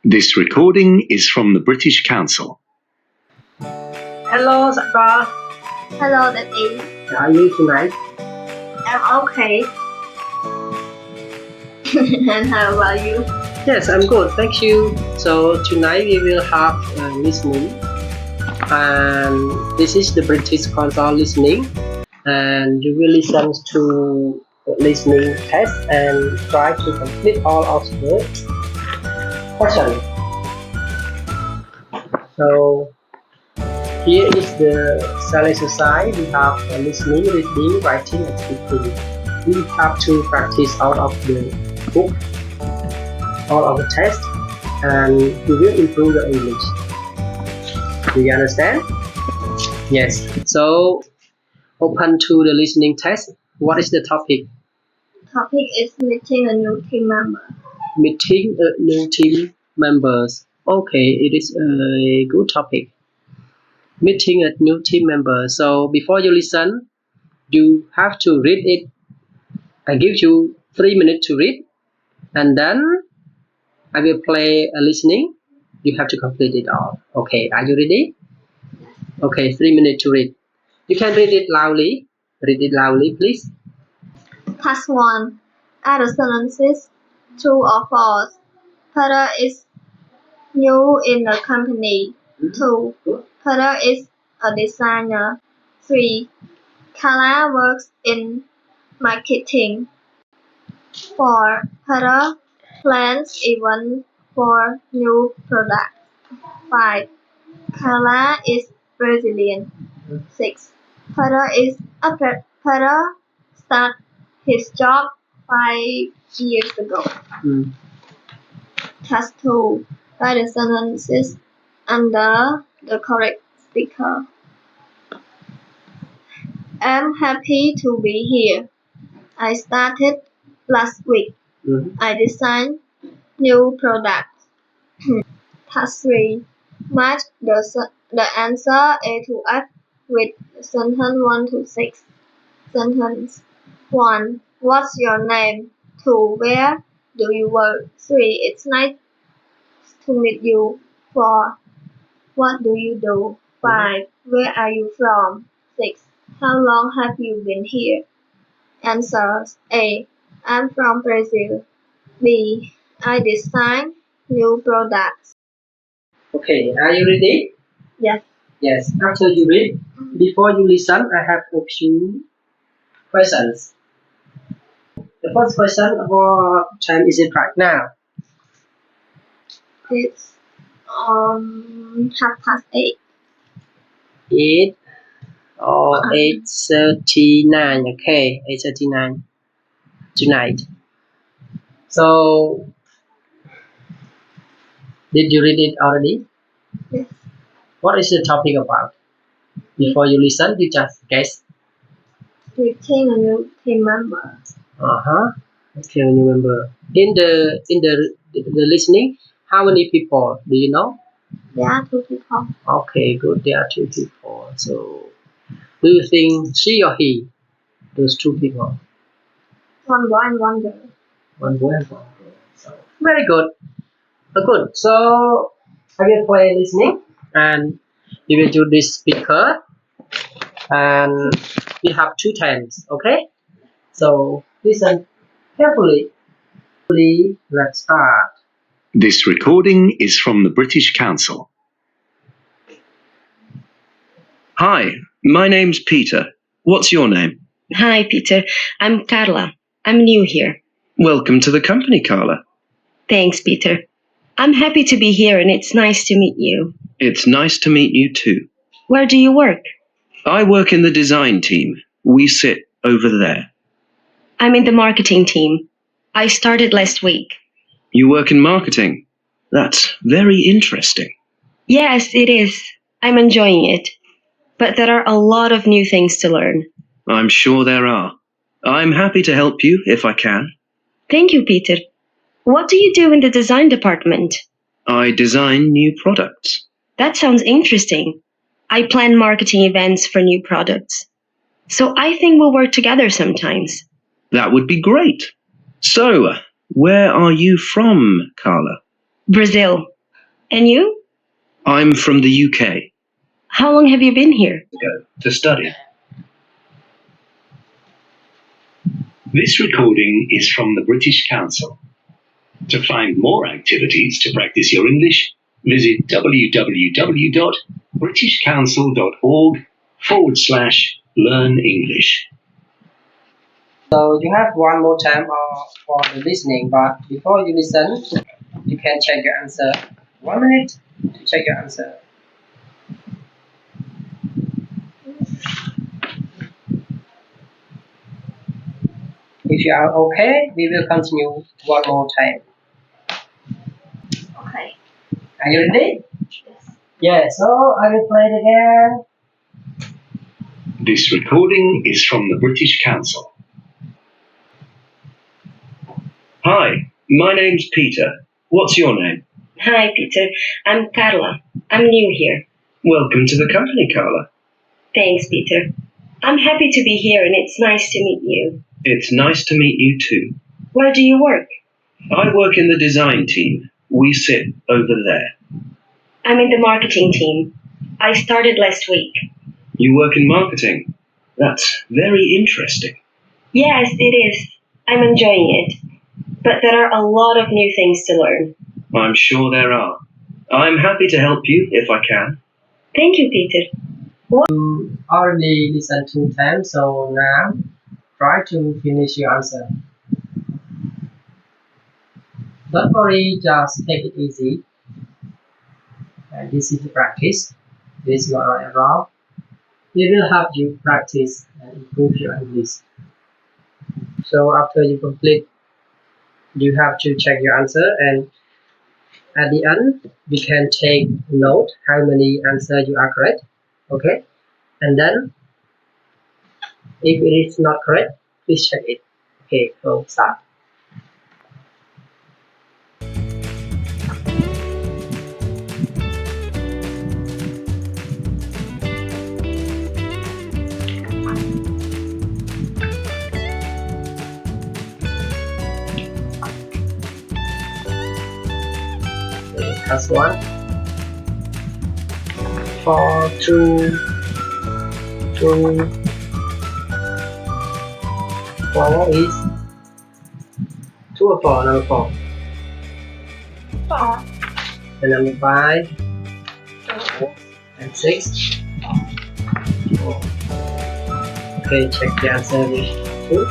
This recording is from the British Council. Hello, Sakura. Hello, Daddy. How are you tonight? I'm okay. And how about you? Yes, I'm good. Thank you. So tonight we will have listening, and this is the British Council listening, and you will listen to the listening test and try to complete all of the questions. So here is the silent exercise. We have listening, reading, writing, and speaking. We have to practice out of the book, all of the test, and you will improve your English. Do you understand? Yes. So open to the listening test. What is the topic? Topic is meeting a new team member. Meeting a new team members. Okay, it is a good topic. Meeting a new team member. So before you listen, you have to read it. I give you 3 minutes to read, and then I will play a listening. You have to complete it all. Okay, are you ready? Okay, 3 minutes to read. You can read it loudly. Read it loudly, please. Task 1. Add the sentences true or false. Peter is new in the company. 2. Peter is a designer. 3. Carla works in marketing. 4. Peter plans events for new products. 5. Carla is Brazilian. 6. Peter started his job 5 years ago. Task 2. Write the sentences under the correct speaker. I'm happy to be here. I started last week. I designed new products. Task 3. Match the answer A to F with sentence 1 to 6. Sentence 1. What's your name? 2. Where do you work? 3. It's nice to meet you. 4. What do you do? 5. Where are you from? 6. How long have you been here? Answers A. I'm from Brazil. B. I design new products. Okay, are you ready? Yes. Yes. After you read, before you listen, I have a few questions. The first question: what time is it right now? It's 8:30. 8 or 8:39. Okay, 8:39 tonight. So, did you read it already? Yes. What is the topic about? Before you listen, you just guess. Meeting a new team member. Okay, remember. In the listening, how many people do you know? There are 2 people. Okay, good. There are 2 people. So, do you think she or he? Those 2 people. One boy and one girl. One boy and one girl. So, very good. Good. So, I will play listening, and we will do this speaker, and we have 2 times. Okay. So, listen carefully. Let's start. This recording is from the British Council. Hi, my name's Peter. What's your name? Hi, Peter. I'm Carla. I'm new here. Welcome to the company, Carla. Thanks, Peter. I'm happy to be here and it's nice to meet you. It's nice to meet you too. Where do you work? I work in the design team. We sit over there. I'm in the marketing team. I started last week. You work in marketing? That's very interesting. Yes, it is. I'm enjoying it. But there are a lot of new things to learn. I'm sure there are. I'm happy to help you if I can. Thank you, Peter. What do you do in the design department? I design new products. That sounds interesting. I plan marketing events for new products. So I think we'll work together sometimes. That would be great. So, where are you from, Carla? Brazil. And you? I'm from the UK. How long have you been here? To study. This recording is from the British Council. To find more activities to practice your English, visit www.britishcouncil.org/learn English. So you have one more time for the listening, but before you listen, you can check your answer. 1 minute to check your answer. If you are okay, we will continue one more time. Okay. Are you ready? Yes. Yeah, so I will play it again. This recording is from the British Council. Hi, my name's Peter. What's your name? Hi, Peter. I'm Carla. I'm new here. Welcome to the company, Carla. Thanks, Peter. I'm happy to be here and it's nice to meet you. It's nice to meet you too. Where do you work? I work in the design team. We sit over there. I'm in the marketing team. I started last week. You work in marketing? That's very interesting. Yes, it is. I'm enjoying it. But there are a lot of new things to learn. I'm sure there are. I'm happy to help you if I can. Thank you, Peter. Already listened 2 times, so now try to finish your answer. Don't worry, just take it easy. And this is the practice. This is not right at all. We will help you practice and improve your English. So after you complete, you have to check your answer, and at the end we can take note how many answers you are correct. Okay, and then if it is not correct, please check it. Okay, so start. That's 1 4 2 4 is 2 or 4, number 4. 4. And number 5 2. and 6. 4. Okay, check the answer with 2.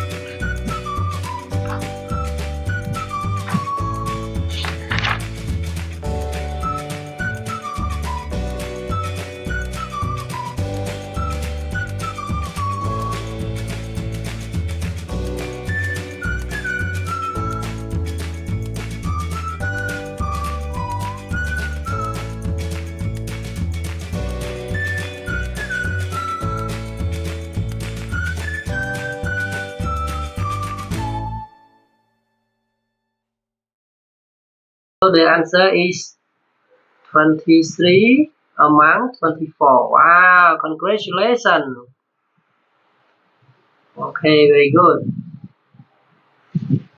So the answer is 23 among 24. Wow, congratulations. Okay, very good.